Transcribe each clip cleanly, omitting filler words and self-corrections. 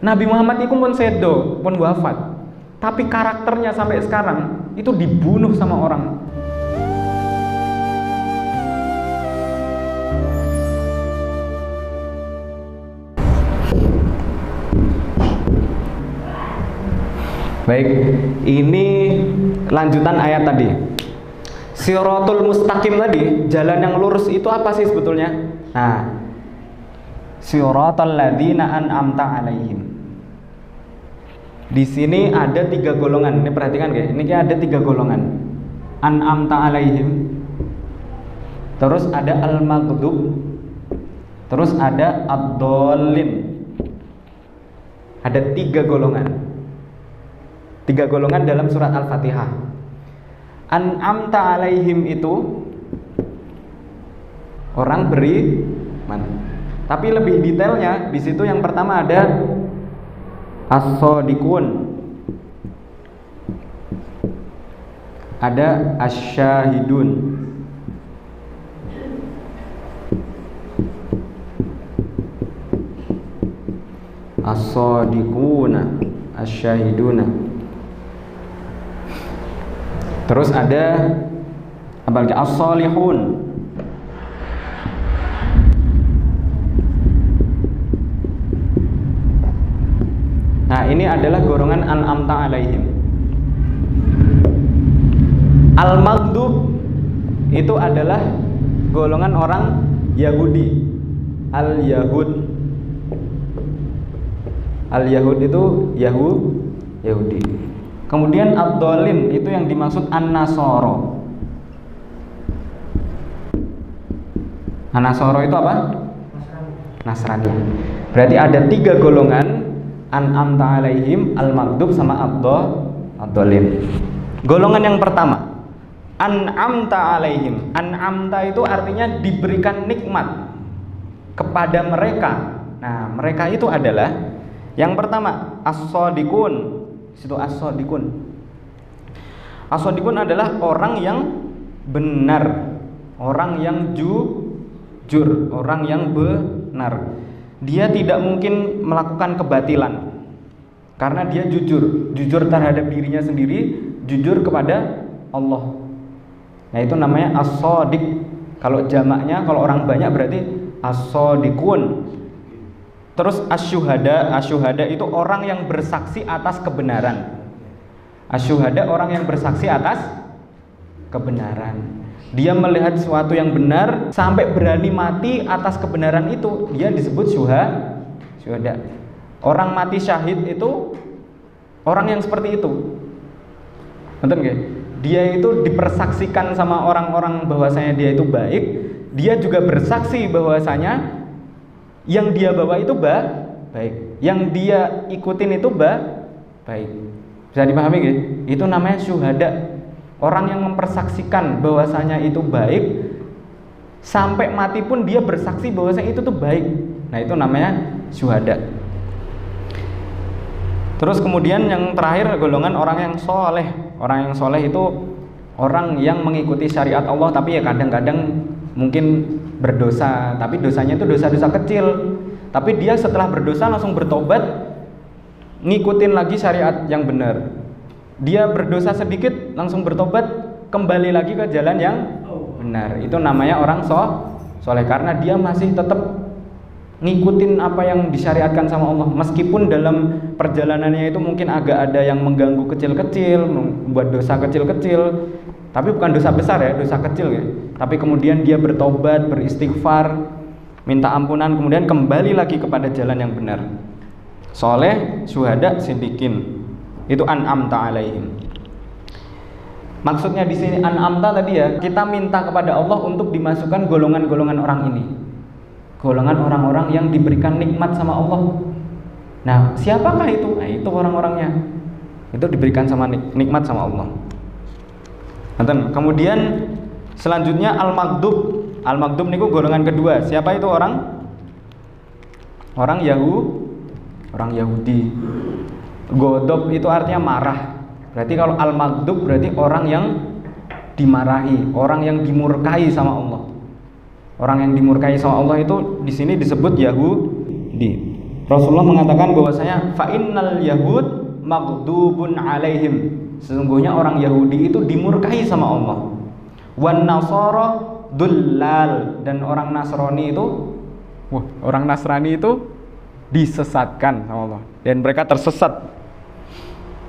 Nabi Muhammad itu pun sedo, pun wafat. Tapi karakternya sampai sekarang itu dibunuh sama orang. Baik, ini lanjutan ayat tadi. Siratul mustaqim tadi, jalan yang lurus itu apa sih sebetulnya? Nah, siratal ladzina an'amta alaihim. Di sini ada 3 golongan. Ini perhatikan guys, ini ada 3 golongan. An'amta alaihim. Terus ada al-maghdub. Terus ada ad-dallin. Ada 3 golongan. 3 golongan dalam surat Al-Fatihah. An'amta alaihim itu orang beriman. Tapi lebih detailnya di situ yang pertama ada as-shadiqun, ada asy-syahidun, as-shadiquna, asy-syahiduna. Terus ada apa lagi? As-shalihun. Nah, ini adalah golongan an'amta alaihim. Al-maghdub itu adalah golongan orang Yahudi. Al-Yahud. Al-Yahud itu Yahudi. Kemudian ad-dallin itu yang dimaksud an-nasara. An-nasara itu apa? Nasrani. Berarti ada 3 golongan, an'amta alaihim, al-maghdub sama ad-dallin. Golongan yang pertama, an'amta alaihim. An'amta itu artinya diberikan nikmat kepada mereka. Nah, mereka itu adalah yang pertama as-shadiqun. Situ as-shadiqun. As-shadiqun adalah orang yang benar, orang yang jujur, orang yang benar. Dia tidak mungkin melakukan kebatilan karena dia jujur terhadap dirinya sendiri, jujur kepada Allah. Nah, itu namanya as-shadiq. Kalau jamaknya, kalau orang banyak berarti as-shadiqun. Terus asyuhada itu orang yang bersaksi atas kebenaran. Asyuhada orang yang bersaksi atas kebenaran. Dia melihat sesuatu yang benar sampai berani mati atas kebenaran itu, dia disebut syuhada. Orang mati syahid itu orang yang seperti itu. Betul nggak? Dia itu dipersaksikan sama orang-orang bahwasanya dia itu baik. Dia juga bersaksi bahwasanya yang dia bawa itu baik, yang dia ikutin itu baik. Bisa dipahami gitu? Itu namanya syuhada. Orang yang mempersaksikan bahwasanya itu baik, sampai mati pun dia bersaksi bahwasanya itu tuh baik. Nah, itu namanya syuhada. Terus kemudian yang terakhir golongan orang yang soleh. Orang yang soleh itu orang yang mengikuti syariat Allah, tapi ya kadang-kadang mungkin berdosa, tapi dosanya itu dosa-dosa kecil. Tapi dia setelah berdosa langsung bertobat, ngikutin lagi syariat yang benar. Dia berdosa sedikit langsung bertobat, kembali lagi ke jalan yang benar. Itu namanya orang soleh karena dia masih tetap ngikutin apa yang disyariatkan sama Allah. Meskipun dalam perjalanannya itu mungkin agak ada yang mengganggu kecil-kecil, membuat dosa kecil-kecil, tapi bukan dosa besar ya, dosa kecil ya. Tapi kemudian dia bertobat, beristighfar, minta ampunan, kemudian kembali lagi kepada jalan yang benar. Soleh, syuhada, siddiqin. Itu an'amta alaihim. Maksudnya di sini an'amta tadi ya, kita minta kepada Allah untuk dimasukkan golongan-golongan orang ini. Golongan orang-orang yang diberikan nikmat sama Allah. Nah, siapakah itu? Nah, itu orang-orangnya. Itu diberikan sama nikmat sama Allah. Kemudian selanjutnya al-maghdub. Al-maghdub niku golongan kedua. Siapa itu orang? Orang Yahudi. Godob itu artinya marah. Berarti kalau al-maghdub berarti orang yang dimarahi, orang yang dimurkai sama Allah. Orang yang dimurkai sama Allah itu di sini disebut Yahudi. Rasulullah mengatakan bahwasanya fa innal yahud maghdubun alaihim. Sesungguhnya orang Yahudi itu dimurkai sama Allah. Wan nasara dullal, dan orang Nasrani itu disesatkan sama Allah dan mereka tersesat.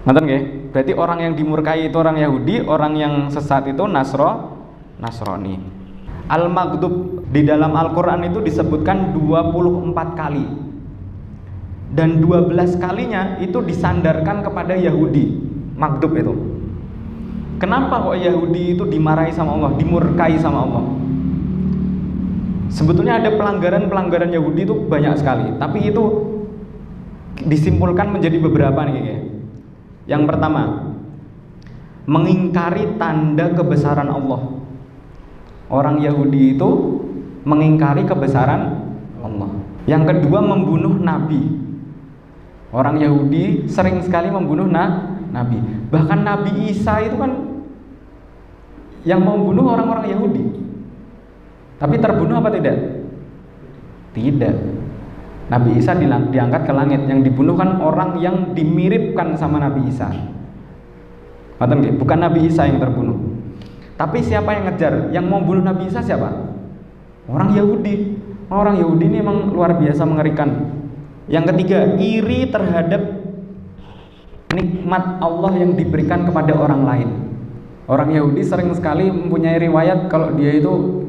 Ngerti nggih? Berarti orang yang dimurkai itu orang Yahudi, orang yang sesat itu Nasrani. Al-maghdub di dalam Al-Qur'an itu disebutkan 24 kali. Dan 12 kalinya itu disandarkan kepada Yahudi. Maghdub itu. Kenapa kok Yahudi itu dimarahi sama Allah, dimurkai sama Allah? Sebetulnya ada pelanggaran Yahudi itu banyak sekali, tapi itu disimpulkan menjadi beberapa nih. Yang pertama, mengingkari tanda kebesaran Allah. Orang Yahudi itu mengingkari kebesaran Allah. Yang kedua, membunuh nabi. Orang Yahudi sering sekali membunuh nabi. Bahkan Nabi Isa itu kan yang membunuh orang-orang Yahudi. Tapi terbunuh apa tidak? Tidak. Nabi Isa diangkat ke langit. Yang dibunuh kan orang yang dimiripkan sama Nabi Isa. Bukan Nabi Isa yang terbunuh. Tapi siapa yang ngejar? Yang mau bunuh Nabi Isa siapa? Orang Yahudi. Orang Yahudi ini memang luar biasa mengerikan. Yang ketiga, iri terhadap nikmat Allah yang diberikan kepada orang lain. Orang Yahudi sering sekali mempunyai riwayat kalau dia itu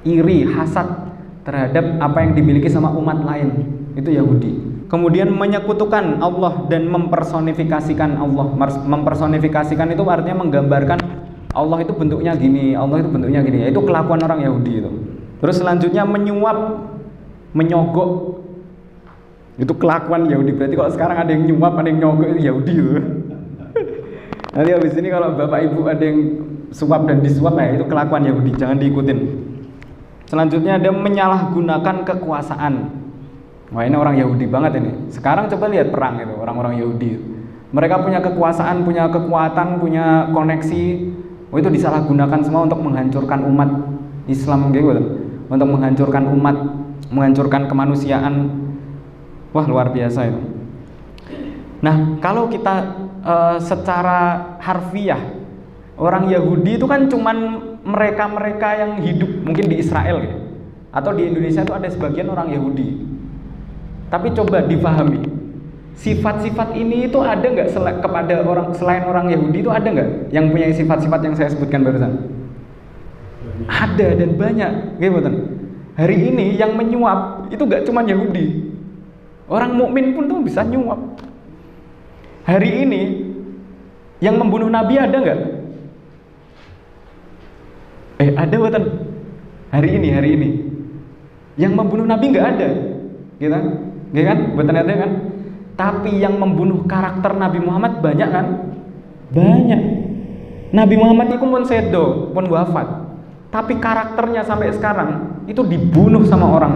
iri, hasad terhadap apa yang dimiliki sama umat lain. Itu Yahudi. Kemudian menyekutukan Allah dan mempersonifikasikan Allah. Mempersonifikasikan itu artinya menggambarkan Allah itu bentuknya gini, Allah itu bentuknya gini. Itu kelakuan orang Yahudi itu. Terus selanjutnya menyuap, menyogok. Itu kelakuan Yahudi. Berarti kalau sekarang ada yang nyuap, ada yang nyogok, itu Yahudi itu. Nanti habis ini kalau bapak ibu ada yang suap dan disuap, ya itu kelakuan Yahudi, jangan diikutin. Selanjutnya ada menyalahgunakan kekuasaan. Wah, ini orang Yahudi banget ini. Sekarang coba lihat perang itu, orang-orang Yahudi. Mereka punya kekuasaan, punya kekuatan, punya koneksi. Itu disalahgunakan semua untuk menghancurkan umat Islam gitu. Untuk menghancurkan umat, menghancurkan kemanusiaan. Wah, luar biasa itu. Nah, kalau kita secara harfiah, orang Yahudi itu kan cuman mereka-mereka yang hidup mungkin di Israel gitu. Atau di Indonesia itu ada sebagian orang Yahudi. Tapi coba difahami, sifat-sifat ini itu ada nggak kepada orang selain orang Yahudi itu ada nggak yang punya sifat-sifat yang saya sebutkan barusan? Ada dan banyak, gitu. Hari ini yang menyuap itu nggak cuma Yahudi. Orang mukmin pun tuh bisa nyuap. Hari ini yang membunuh Nabi ada nggak? Ada betul. Hari ini yang membunuh Nabi nggak ada, gitu kan? Betul ada kan? Tapi yang membunuh karakter Nabi Muhammad banyak kan? Banyak. Nabi Muhammad itu pun sedo, pun wafat. Tapi karakternya sampai sekarang itu dibunuh sama orang.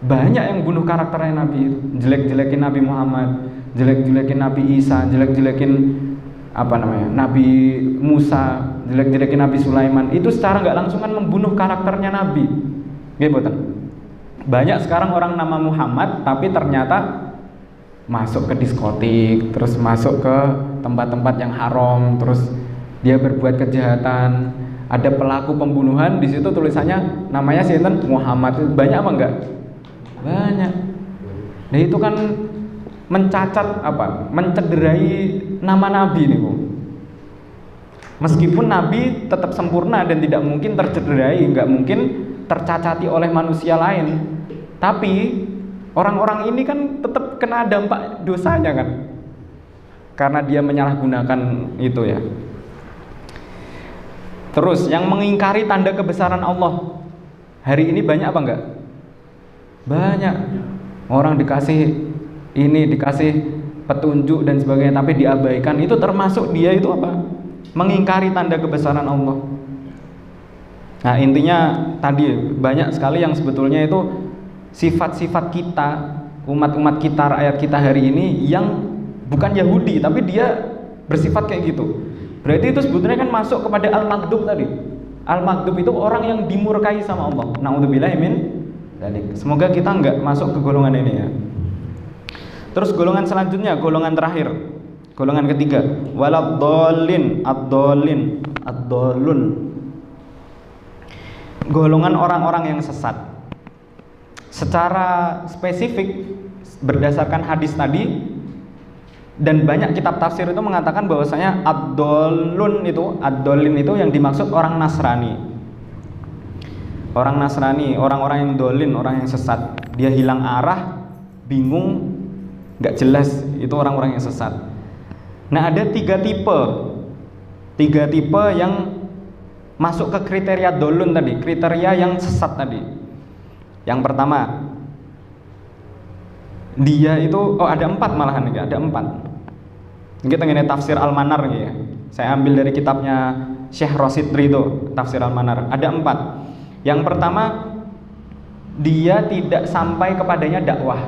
Banyak yang bunuh karakternya Nabi itu, jelek-jelekin Nabi Muhammad, jelek-jelekin Nabi Isa, jelek-jelekin Nabi Musa, jelek-jelekin Nabi Sulaiman. Itu secara nggak langsung kan membunuh karakternya Nabi. Gitu. Banyak sekarang orang nama Muhammad tapi ternyata masuk ke diskotik, terus masuk ke tempat-tempat yang haram, terus dia berbuat kejahatan. Ada pelaku pembunuhan di situ tulisannya namanya sinten Muhammad. Banyak apa enggak? Banyak. Nah itu kan mencacat mencederai nama Nabi nih, Bu. Meskipun Nabi tetap sempurna dan tidak mungkin tercederai, nggak mungkin tercacati oleh manusia lain. Tapi orang-orang ini kan tetap kena dampak dosanya kan, karena dia menyalahgunakan itu ya. Terus yang mengingkari tanda kebesaran Allah hari ini banyak apa enggak? Banyak. Orang dikasih petunjuk dan sebagainya tapi diabaikan. Itu termasuk dia itu apa? Mengingkari tanda kebesaran Allah. Nah intinya tadi banyak sekali yang sebetulnya itu sifat-sifat kita, umat-umat kita, rakyat kita hari ini yang bukan Yahudi tapi dia bersifat kayak gitu. Berarti itu sebetulnya kan masuk kepada al-maghdub tadi. Al-maghdub itu orang yang dimurkai sama Allah. Na'udzubillahi Semoga kita nggak masuk ke golongan ini ya. Terus golongan selanjutnya, golongan terakhir, golongan ketiga, waladhdallin, ad-dhallun, golongan orang-orang yang sesat. Secara spesifik berdasarkan hadis tadi dan banyak kitab tafsir itu mengatakan bahwasanya ad-dhallin itu yang dimaksud orang Nasrani. Orang Nasrani, orang-orang yang dolin, orang yang sesat. Dia hilang arah, bingung, nggak jelas, itu orang-orang yang sesat. Nah, ada tiga tipe yang masuk ke kriteria dolun tadi, kriteria yang sesat tadi. Yang pertama, dia itu ada 4 malahan ya, ada 4. Kita ngene tafsir Al-Manar ya. Saya ambil dari kitabnya Syekh Rasid Ridho, tafsir Al-Manar. Ada 4. Yang pertama, dia tidak sampai kepadanya dakwah.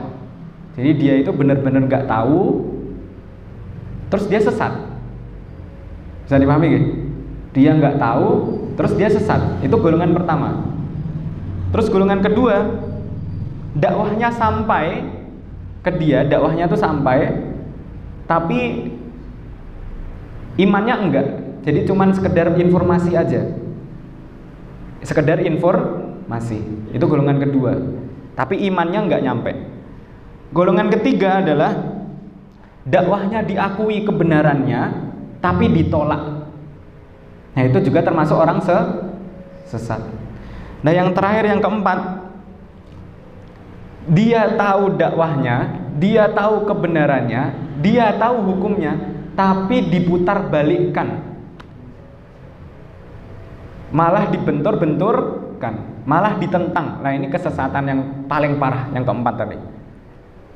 Jadi dia itu benar-benar nggak tahu, terus dia sesat. Bisa dipahami gak? Dia nggak tahu, terus dia sesat. Itu golongan pertama. Terus golongan kedua, dakwahnya sampai ke dia, dakwahnya tuh sampai, tapi imannya enggak. Jadi cuman sekedar informasi aja. Sekedar informasi. Itu golongan kedua. Tapi imannya enggak nyampe. Golongan ketiga adalah dakwahnya diakui kebenarannya, tapi ditolak. Nah, itu juga termasuk orang sesat. Nah, yang terakhir, yang keempat, dia tahu dakwahnya, dia tahu kebenarannya, dia tahu hukumnya, tapi diputar balikkan, malah dibentur-benturkan, malah ditentang. Nah, ini kesesatan yang paling parah, yang keempat tadi.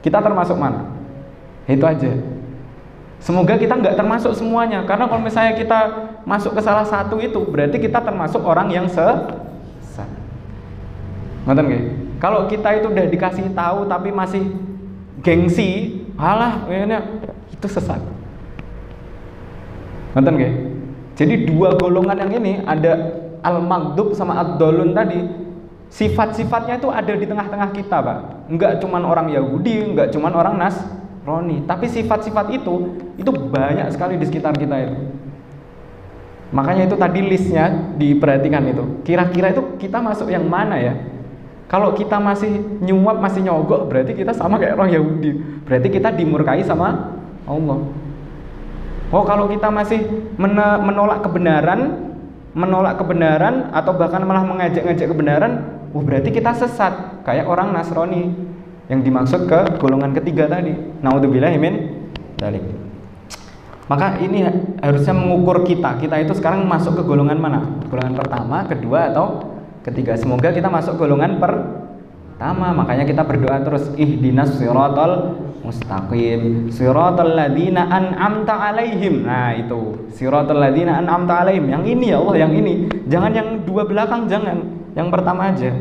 Kita termasuk mana? Itu aja. Semoga kita nggak termasuk semuanya, karena kalau misalnya kita masuk ke salah satu itu, berarti kita termasuk orang yang sesat. Ngerti nggih? Kalau kita itu udah dikasih tahu tapi masih gengsi, alah, ini itu sesat. Ngerti nggih? Jadi dua golongan yang ini, ada al-maghdub sama ad-dhallun tadi, sifat-sifatnya itu ada di tengah-tengah kita, Pak. Enggak cuman orang Yahudi, enggak cuman orang Nasrani, tapi sifat-sifat itu banyak sekali di sekitar kita itu. Makanya itu tadi listnya diperhatikan itu. Kira-kira itu kita masuk yang mana ya? Kalau kita masih nyuap, masih nyogok, berarti kita sama kayak orang Yahudi. Berarti kita dimurkai sama Allah. Oh, kalau kita masih menolak kebenaran atau bahkan malah mengajak-ngajak kebenaran, berarti kita sesat kayak orang Nasrani yang dimaksud ke golongan ketiga tadi. Naudzubillahi min dzalik. Maka ini harusnya mengukur kita itu sekarang masuk ke golongan mana? Golongan pertama, kedua, atau ketiga. Semoga kita masuk golongan pertama. Makanya kita berdoa terus, ihdinas siratal mustaqim, siratal ladzina an'amta alaihim. Nah, itu siratal ladzina an'amta alaihim. Yang ini ya Allah, yang ini. Jangan yang dua belakang, jangan. Yang pertama aja.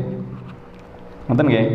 Ngerti nggih?